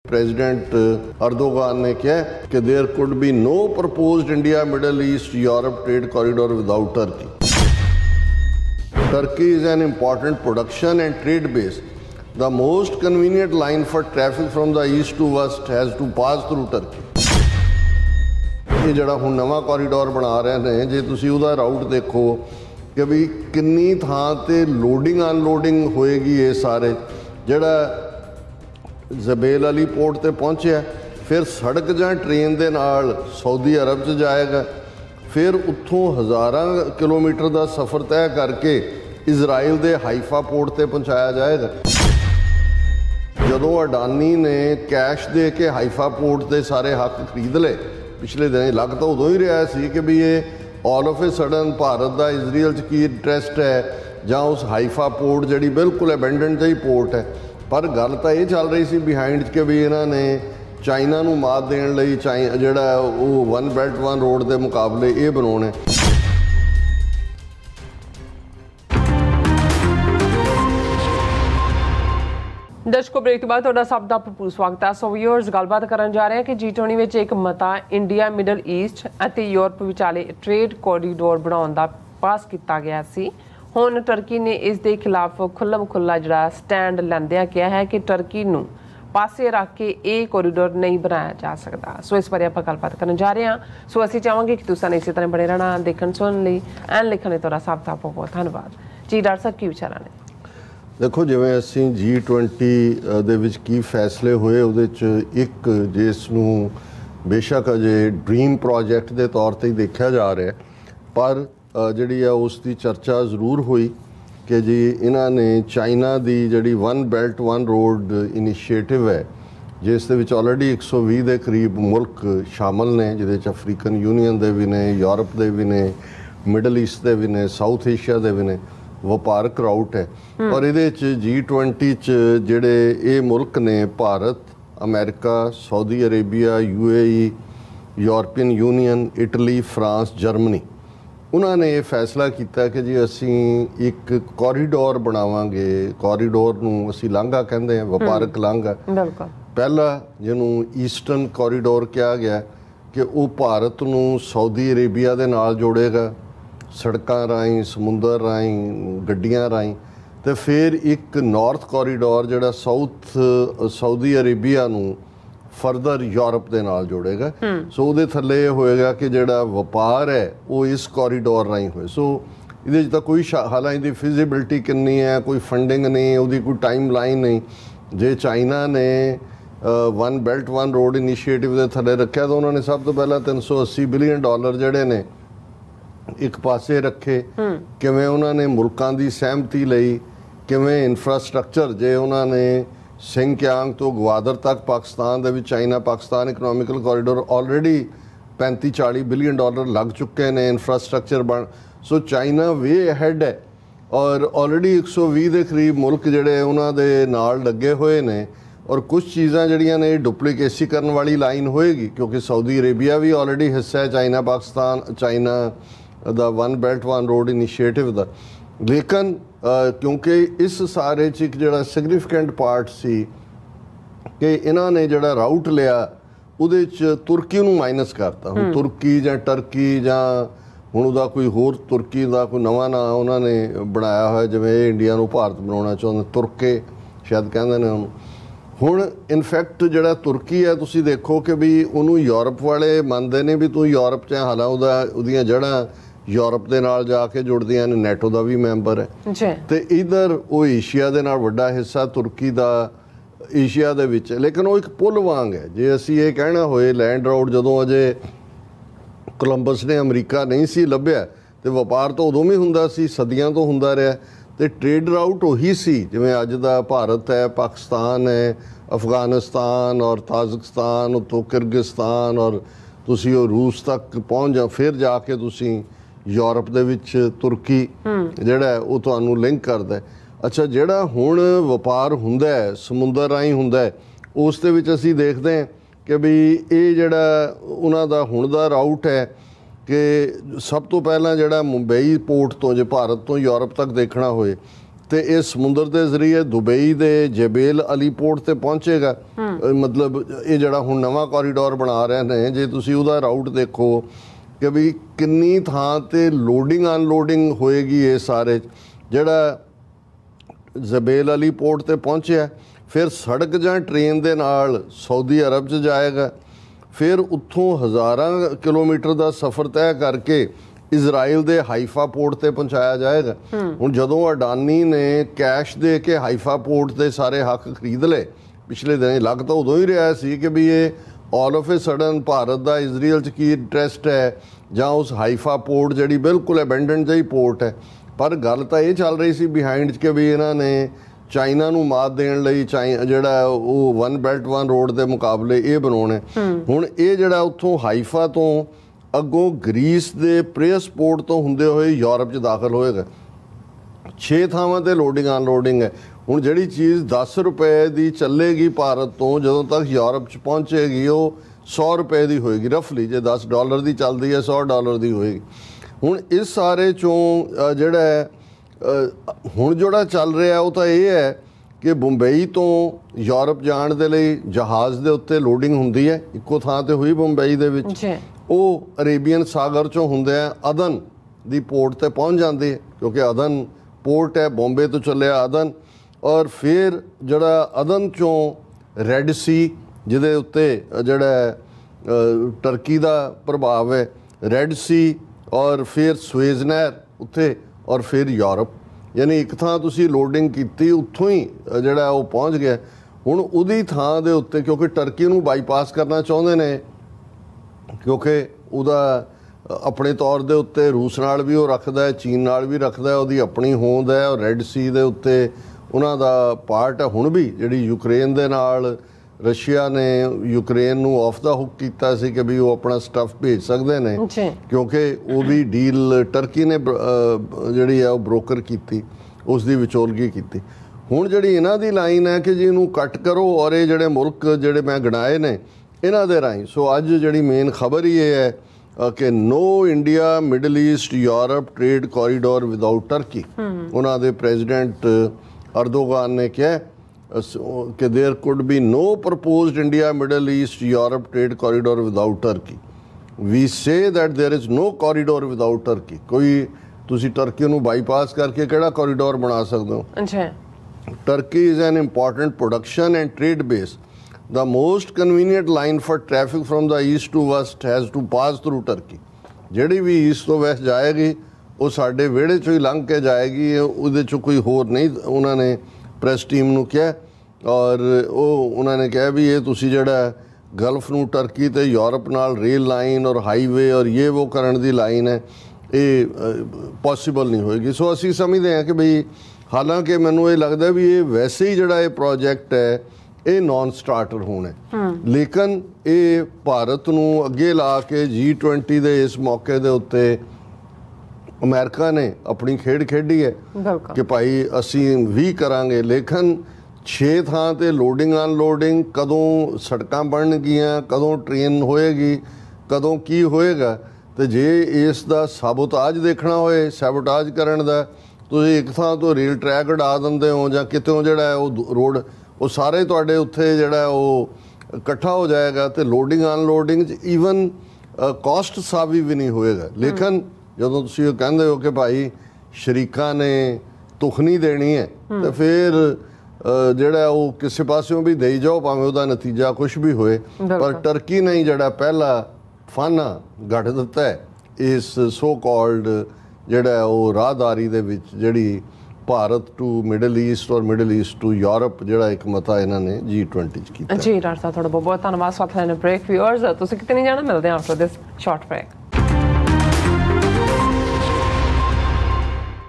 President Erdogan ने कहा कि there could be no proposed India Middle East Europe trade corridor without Turkey. Turkey is an important production and trade base. The most convenient line for traffic from the east to west has to pass through Turkey. ये जड़ा हुण नवा corridor बना रहे हैं, जे तुसी उहदा राउट देखो कि भी किन्नी थां ते लोडिंग अनलोडिंग होएगी। ये सारे जड़ा जबेल अली पोर्ट ते पहुंचे, फिर सड़क जां ट्रेन दे नाल सऊदी अरब च जाएगा, फिर उत्थों हज़ारां किलोमीटर का सफ़र तय करके इजराइल दे हाइफा पोर्ट ते पहुंचाया जाएगा। जदों अडानी ने कैश दे के हाइफा पोर्ट के सारे हक खरीद ले पिछले दिन, लग तो उदों ही रहा सी कि भी ये all of a sudden Bharat का इजराइल च की इंटरस्ट है, जां उस हाइफा पोर्ट जी बिल्कुल एबेंडेंट जी पोर्ट है। पर गल तो ये चल रही सी बिहाइंड कि भी इन्होंने चाइना नूं मात देण लई जिहड़ा वो वन बेल्ट वन रोड के मुकाबले ये बनाने। दर्शकों ब्रेक के बाद तुहाडा सब दा भरपूर स्वागत है। सो व्यूअर्स गलबात करन जा रहे हैं कि G20 विच एक मता इंडिया मिडल ईस्ट अते यूरोप विचाले ट्रेड कॉरीडोर बनाउण दा पास किया गया सी। हुण टर्की ने इस दे खिलाफ खुल्लम खुल्ला जिहड़ा स्टैंड लैंदिया कहा है कि टर्की नूं पासे रख के ये कॉरीडोर नहीं बनाया जा सकता। सो इस बारे आपां गलबात करन जा रहे हैं। सो असीं चाहांगे कि तुसां इसी तरह बने रहना देखण सुणन लई एंड लिखण लई तुहाडा सब दा बहुत धन्नवाद जी। डॉक्टर साहब की विचार ने देखो, जिवें असीं G20 दे विच की फैसले होए उहदे च एक जिसनूं बेशक अजे ड्रीम प्रोजैक्ट के तौर पर ही देखा जा रहा है, पर जिहड़ी आ उसकी चर्चा जरूर हुई कि जी इन्हां ने चाइना की जिहड़ी one belt one road initiative है, जिस दे विच ऑलरेडी 120 के करीब मुल्क शामिल ने, जिहदे च अफ्रीकन यूनीयन दे भी ने, यूरोप दे भी ने, मिडल ईस्ट दे भी ने, साउथ एशिया दे भी ने, वपारक राउट है। और ये G20 च जिहड़े ये मुल्क ने Bharat, America, Saudi Arabia, UAE, European union, Italy, France, Germany, उन्होंने ये फैसला किया कि जी असी एक कॉरीडोर बनावांगे। कॉरीडोर नूं असी लांघा कहते हैं, वपारक लांघा। पहला जिन्हों ईस्टर्न कॉरीडोर कहा गया कि वो भारत नूं सऊदी अरेबिया दे नाल जोड़ेगा, सड़कों राहीं, समुंदर राहीं, गड्डियां राहीं। तो फिर एक नॉर्थ कॉरीडोर जिहड़ा सऊदी अरेबिया नूं फरदर यूरोप के नाल जोड़ेगा। सो उहदे थल्ले होएगा कि जिहड़ा वपार है वो इस कॉरीडोर राहीं होए। सो इहदे च तां कोई हालांकि फिजिबिलिटी कितनी है, कोई फंडिंग नहीं, उहदी कोई टाइम लाइन नहीं। जे चाइना ने one belt one road initiative के थल्ले रखा तो उन्होंने सब तो पहला $380 बिलियन जिहड़े ने एक पासे रखे। किवें उन्होंने मुल्कां दी सहमति लई, किवें इंफ्रास्ट्रक्चर जे उन्होंने सिंकियांग तो ग्वादर तक पाकिस्तान दे विच China Pakistan economical corridor already $35-40 billion लग चुके ने इंफ्रास्ट्रक्चर बन। सो चाइना वे अहेड है और ऑलरेडी 120 के करीब मुल्क जिहड़े उन्हां दे नाल लगे हुए ने। और कुछ चीज़ां जिहड़ियां ने डुप्लीकेसी करने वाली लाइन होएगी, क्योंकि सऊदी अरेबिया भी ऑलरेडी हिस्सा है चाइना दा one belt one road initiative दा। लेकिन क्योंकि इस सारे च एक जिहड़ा सिग्निफिकेंट पार्ट सी कि इन्हां ने जिहड़ा राउट लिया उहदे च तुर्की नूं माइनस करता। हुण तुर्की जां टर्की जां हुण उहदा कोई होर तुर्की दा कोई नवां नाम उन्होंने बनाया होया, जिवें इंडिया नूं भारत बनाउणा चाहुंदे, तुर्के शायद कहंदे ने उहनूं। हुण इनफैक्ट जिहड़ा तुर्की है तुसीं देखो कि भी उहनूं यूरोप वाले मनदे ने भी तूं यूरोप च, हालांकि उहदियां जड़ां यूरोप के नाल जाके जुड़दियां ने, नैटो का भी मैंबर है। तो इधर वो एशिया के नाल वड्डा हिस्सा तुर्की का एशिया दे विच, लेकिन वो एक पुल वांग है। जे असी ये कहना होए लैंड राउट जदों अजे कोलंबस ने अमरीका नहीं सी लभ्या तो वपार तो उदों भी हुंदा सी, सदियां तो हुंदा रहा। तो ट्रेड राउट उही सी जिवें अज दा भारत है, पाकिस्तान है, अफगानिस्तान और ताजिकिस्तान, उत्तों किर्गिस्तान और तुसी रूस तक पहुँच जा, फिर जाके तुसी यूरोप दे विच तुर्की जिहड़ा है वो तुहानूं लिंक करदा है। अच्छा, जिहड़ा हुण वपार हुंदा है समुंदर राहीं हुंदा है, उस दे विच असीं देखदे हां कि भी ये जिहड़ा उन्हां दा हुण दा राउट है कि सब तो पहला जिहड़ा मुंबई पोर्ट तो जे भारत तो यूरोप तक देखना होए ਤੇ ਇਹ ਸਮੁੰਦਰ ਦੇ ਜ਼ਰੀਏ ਦੁਬਈ ਦੇ ਜਬੇਲ ਅਲੀ ਪੋਰਟ ਤੇ ਪਹੁੰਚੇਗਾ। ਮਤਲਬ ਇਹ ਜਿਹੜਾ ਹੁਣ ਨਵਾਂ ਕੋਰੀਡੋਰ ਬਣਾ ਰਹੇ ਨੇ, ਜੇ ਤੁਸੀਂ ਉਹਦਾ ਰਾਊਟ ਦੇਖੋ ਕਿ ਵੀ ਕਿੰਨੀ ਥਾਂ ਤੇ ਲੋਡਿੰਗ ਅਨਲੋਡਿੰਗ ਹੋਏਗੀ। ਇਹ ਸਾਰੇ ਜਿਹੜਾ ਜਬੇਲ ਅਲੀ ਪੋਰਟ ਤੇ ਪਹੁੰਚਿਆ, ਫਿਰ ਸੜਕ ਜਾਂ ਟ੍ਰੇਨ ਦੇ ਨਾਲ ਸਾਊਦੀ ਅਰਬ 'ਚ ਜਾਏਗਾ, ਫਿਰ ਉੱਥੋਂ ਹਜ਼ਾਰਾਂ ਕਿਲੋਮੀਟਰ ਦਾ ਸਫ਼ਰ ਤੈਅ ਕਰਕੇ ਇਜ਼ਰਾਈਲ ਦੇ ਹਾਈਫਾ ਪੋਰਟ ਤੇ ਪਹੁੰਚਾਇਆ ਜਾਏਗਾ। ਹੁਣ ਜਦੋਂ ਅਡਾਨੀ ਨੇ ਕੈਸ਼ ਦੇ ਕੇ ਹਾਈਫਾ ਪੋਰਟ ਦੇ ਸਾਰੇ ਹੱਕ ਖਰੀਦ ਲਏ ਪਿਛਲੇ ਦਿਨ, ਲੱਗ ਤਾਂ ਉਦੋਂ ਹੀ ਰਿਹਾ ਸੀ ਕਿ ਵੀ ਇਹ all of A sudden Bharat the Israel 'ਚ ਕੀ ਇੰਟਰਸਟ ਹੈ, ਜਾਂ ਉਸ ਹਾਈਫਾ ਪੋਰਟ ਜਿਹੜੀ ਬਿਲਕੁਲ ਅਬੈਂਡਨਡ ਜਿਹੀ ਪੋਰਟ ਹੈ। ਪਰ ਗੱਲ ਤਾਂ ਇਹ ਚੱਲ ਰਹੀ ਸੀ ਬਿਹਾਈਂਡ 'ਚ ਕਿ ਵੀ ਇਹਨਾਂ ਨੇ ਚਾਈਨਾ ਨੂੰ ਮਾਤ ਦੇਣ ਲਈ ਜਿਹੜਾ ਉਹ ਵਨ ਬੈਲਟ ਵਨ ਰੋਡ ਦੇ ਮੁਕਾਬਲੇ ਇਹ ਬਣਾਉਣੇ। ਹੁਣ ਇਹ ਜਿਹੜਾ ਉੱਥੋਂ ਹਾਈਫਾ ਤੋਂ ਅੱਗੋਂ ਗ੍ਰੀਸ ਦੇ ਪ੍ਰੇਸ ਪੋਰਟ ਤੋਂ ਹੁੰਦੇ ਹੋਏ ਯੂਰਪ 'ਚ ਦਾਖਲ ਹੋਏਗਾ। 6 ਥਾਵਾਂ ਤੇ ਲੋਡਿੰਗ ਅਨਲੋਡਿੰਗ ਹੈ। ਹੁਣ ਜਿਹੜੀ ਚੀਜ਼ 10 ਰੁਪਏ ਦੀ ਚੱਲੇਗੀ ਭਾਰਤ ਤੋਂ, ਜਦੋਂ ਤੱਕ ਯੂਰਪ 'ਚ ਪਹੁੰਚੇਗੀ ਉਹ 100 ਰੁਪਏ ਦੀ ਹੋਏਗੀ ਰਫਲੀ। ਜੇ $10 ਦੀ ਚੱਲਦੀ ਹੈ $100 ਦੀ ਹੋਏਗੀ। ਹੁਣ ਇਸ ਸਾਰੇ 'ਚੋਂ ਜਿਹੜਾ ਹੁਣ ਜਿਹੜਾ ਚੱਲ ਰਿਹਾ ਉਹ ਤਾਂ ਇਹ ਹੈ ਕਿ ਬੰਬਈ ਤੋਂ ਯੂਰਪ ਜਾਣ ਦੇ ਲਈ ਜਹਾਜ਼ ਦੇ ਉੱਤੇ ਲੋਡਿੰਗ ਹੁੰਦੀ ਹੈ, ਇੱਕੋ ਥਾਂ ਤੇ ਹੋਈ ਬੰਬਈ ਦੇ ਵਿੱਚ। ਉਹ ਅਰੇਬੀਅਨ ਸਾਗਰ 'ਚੋਂ ਹੁੰਦੇ ਆ ਅਦਨ ਦੀ ਪੋਰਟ ਤੇ ਪਹੁੰਚ ਜਾਂਦੇ, ਕਿਉਂਕਿ ਅਦਨ ਪੋਰਟ ਹੈ, ਬੰਬੇ ਤੋਂ ਚੱਲਿਆ ਅਦਨ। ਔਰ ਫਿਰ ਜਿਹੜਾ ਅਦਨ 'ਚੋਂ ਰੈੱਡ ਸੀ, ਜਿਹਦੇ ਉੱਤੇ ਜਿਹੜਾ ਟਰਕੀ ਦਾ ਪ੍ਰਭਾਵ ਹੈ, ਰੈੱਡ ਸੀ, ਔਰ ਫਿਰ ਸੁਏਜ਼ ਨਹਿਰ ਉੱਥੇ, ਔਰ ਫਿਰ ਯੂਰਪ। ਯਾਨੀ ਇੱਕ ਥਾਂ ਤੁਸੀਂ ਲੋਡਿੰਗ ਕੀਤੀ, ਉੱਥੋਂ ਹੀ ਜਿਹੜਾ ਉਹ ਪਹੁੰਚ ਗਿਆ। ਹੁਣ ਉਹਦੀ ਥਾਂ ਦੇ ਉੱਤੇ, ਕਿਉਂਕਿ ਟਰਕੀ ਨੂੰ ਬਾਈਪਾਸ ਕਰਨਾ ਚਾਹੁੰਦੇ ਨੇ, ਕਿਉਂਕਿ ਉਹਦਾ ਆਪਣੇ ਤੌਰ ਦੇ ਉੱਤੇ ਰੂਸ ਨਾਲ ਵੀ ਉਹ ਰੱਖਦਾ ਹੈ, ਚੀਨ ਨਾਲ ਵੀ ਰੱਖਦਾ ਹੈ, ਉਹਦੀ ਆਪਣੀ ਹੋਂਦ ਹੈ। ਔਰ ਰੈੱਡ ਸੀ ਦੇ ਉੱਤੇ ਉਹਨਾਂ ਦਾ ਪਾਰਟ ਹੈ। ਹੁਣ ਵੀ ਜਿਹੜੀ ਯੂਕਰੇਨ ਦੇ ਨਾਲ ਰਸ਼ੀਆ ਨੇ ਯੂਕਰੇਨ ਨੂੰ ਆਫ ਦਾ ਹੁੱਕ ਕੀਤਾ ਸੀ ਕਿ ਵੀ ਉਹ ਆਪਣਾ ਸਟੱਫ ਭੇਜ ਸਕਦੇ ਨੇ, ਕਿਉਂਕਿ ਉਹ ਵੀ ਡੀਲ ਟਰਕੀ ਨੇ ਜਿਹੜੀ ਹੈ ਉਹ ਬ੍ਰੋਕਰ ਕੀਤੀ, ਉਸ ਦੀ ਵਿਚੋਲਗੀ ਕੀਤੀ। ਹੁਣ ਜਿਹੜੀ ਇਹਨਾਂ ਦੀ ਲਾਈਨ ਹੈ ਕਿ ਜੀ ਇਹਨੂੰ ਕੱਟ ਕਰੋ, ਔਰ ਇਹ ਜਿਹੜੇ ਮੁਲਕ ਜਿਹੜੇ ਮੈਂ ਗਿਣਾਏ ਨੇ ਇਹਨਾਂ ਦੇ ਰਾਹੀਂ। ਸੋ ਅੱਜ ਜਿਹੜੀ ਮੇਨ ਖਬਰ ਹੀ ਇਹ ਹੈ ਕਿ no India middle east Europe trade corridor without Turkey. ਉਹਨਾਂ ਦੇ ਪ੍ਰੈਜ਼ੀਡੈਂਟ ਅਰਦੋਗਾਨ ਨੇ ਕਿਹਾ ਕਿ there could be no proposed India Middle East Europe trade corridor without Turkey. We say that there is no corridor without Turkey. ਕੋਈ ਤੁਸੀਂ turkey ਨੂੰ bypass ਕਰਕੇ ਕਿਹੜਾ ਕੋਰੀਡੋਰ ਬਣਾ ਸਕਦੇ ਹੋ? ਅੱਛਾ। Turkey is an important production and trade base. The most convenient line for traffic from the east to west has to pass through Turkey. ਜਿਹੜੀ ਵੀ ਈਸਟ ਤੋਂ ਵੈਸਟ ਜਾਏਗੀ ਉਹ ਸਾਡੇ ਵਿਹੜੇ 'ਚੋਂ ਹੀ ਲੰਘ ਕੇ ਜਾਏਗੀ, ਉਹਦੇ 'ਚੋਂ ਕੋਈ ਹੋਰ ਨਹੀਂ। ਉਹਨਾਂ ਨੇ ਪ੍ਰੈਸ ਟੀਮ ਨੂੰ ਕਿਹਾ, ਔਰ ਉਹ ਉਹਨਾਂ ਨੇ ਕਿਹਾ ਵੀ ਇਹ ਤੁਸੀਂ ਜਿਹੜਾ ਗਲਫ ਨੂੰ ਟਰਕੀ ਤੇ ਯੂਰਪ ਨਾਲ ਰੇਲ ਲਾਈਨ ਔਰ ਹਾਈਵੇ ਔਰ ਇਹ ਉਹ ਕਰਨ ਦੀ ਲਾਈਨ ਹੈ, ਇਹ ਪੋਸੀਬਲ ਨਹੀਂ ਹੋਏਗੀ। ਸੋ ਅਸੀਂ ਸਮਝਦੇ ਹਾਂ ਕਿ ਬਈ, ਹਾਲਾਂਕਿ ਮੈਨੂੰ ਇਹ ਲੱਗਦਾ ਵੀ ਇਹ ਵੈਸੇ ਹੀ ਜਿਹੜਾ ਇਹ ਪ੍ਰੋਜੈਕਟ ਹੈ ਇਹ ਨਾਨ ਸਟਾਰਟਰ ਹੋਣਾ, ਲੇਕਿਨ ਇਹ ਭਾਰਤ ਨੂੰ ਅੱਗੇ ਲਾ ਕੇ G20 ਦੇ ਇਸ ਮੌਕੇ ਦੇ ਉੱਤੇ ਅਮਰੀਕਾ ਨੇ ਆਪਣੀ ਖੇਡ ਖੇਡੀ ਹੈ ਕਿ ਭਾਈ ਅਸੀਂ ਵੀ ਕਰਾਂਗੇ। ਲੇਕਿਨ 6 ਥਾਂ ਤੇ ਲੋਡਿੰਗ ਅਨਲੋਡਿੰਗ, ਕਦੋਂ ਸੜਕਾਂ ਬਣਨਗੀਆਂ, ਕਦੋਂ ਟ੍ਰੇਨ ਹੋਏਗੀ, ਕਦੋਂ ਕੀ ਹੋਏਗਾ। ਤੇ ਜੇ ਇਸ ਦਾ ਸਾਬੋਤਾਜ ਦੇਖਣਾ ਹੋਏ, ਸਾਬੋਟਾਜ ਕਰਨ ਦਾ, ਤੁਸੀਂ ਇੱਕ ਥਾਂ ਤੋਂ ਰੇਲ ਟਰੈਕ ਉਡਾ ਦਿੰਦੇ ਹੋ ਜਾਂ ਕਿਤੋਂ ਜਿਹੜਾ ਉਹ ਰੋਡ ਉਹ ਸਾਰੇ ਤੁਹਾਡੇ ਉੱਥੇ ਜਿਹੜਾ ਉਹ ਇਕੱਠਾ ਹੋ ਜਾਏਗਾ, ਤੇ ਲੋਡਿੰਗ ਅਨਲੋਡਿੰਗ 'ਚ ਈਵਨ ਕਾਸਟ ਸਾਵੀ ਵੀ ਨਹੀਂ ਹੋਏਗਾ। ਲੇਕਿਨ ਜਦੋਂ ਤੁਸੀਂ ਉਹ ਕਹਿੰਦੇ ਹੋ ਕਿ ਭਾਈ ਸ਼ਰੀਕਾਂ ਨੇ ਤੁਖਨੀ ਦੇਣੀ ਹੈ, ਤੇ ਫਿਰ ਜਿਹੜਾ ਉਹ ਕਿਸੇ ਪਾਸਿਓਂ ਵੀ ਦੇਈ ਜਾਓ, ਭਾਵੇਂ ਉਹਦਾ ਨਤੀਜਾ ਕੁਛ ਵੀ ਹੋਏ। ਪਰ ਟਰਕੀ ਨੇ ਜਿਹੜਾ ਪਹਿਲਾ ਫਾਨਾ ਗੱਢ ਦਿੱਤਾ ਹੈ ਇਸ ਸੋ ਕਾਲਡ ਜਿਹੜਾ ਉਹ ਰਾਹਦਾਰੀ ਦੇ ਵਿੱਚ, ਜਿਹੜੀ ਭਾਰਤ ਟੂ ਮਿਡਲ ਈਸਟ ਔਰ ਮਿਡਲ ਈਸਟ ਟੂ ਯੂਰਪ ਜਿਹੜਾ ਇੱਕ ਮਤਾ ਇਹਨਾਂ ਨੇ G20 'ਚ ਕੀਤਾ। ਜੀ ਡਾਕਟਰ ਸਾਹਿਬ, ਤੁਹਾਡਾ ਬਹੁਤ ਬਹੁਤ ਧੰਨਵਾਦ। ਸਾਥ ਲੈਣ ਬ੍ਰੇਕ। ਵਿਊਅਰਸ, ਤੁਸੀਂ ਕਿਤੇ ਨਹੀਂ ਜਾਣਾ, ਮਿਲਦੇ ਹਾਂ ਆਫਟਰ ਦਿਸ ਸ਼ਾਰਟ ਬ੍ਰੇਕ।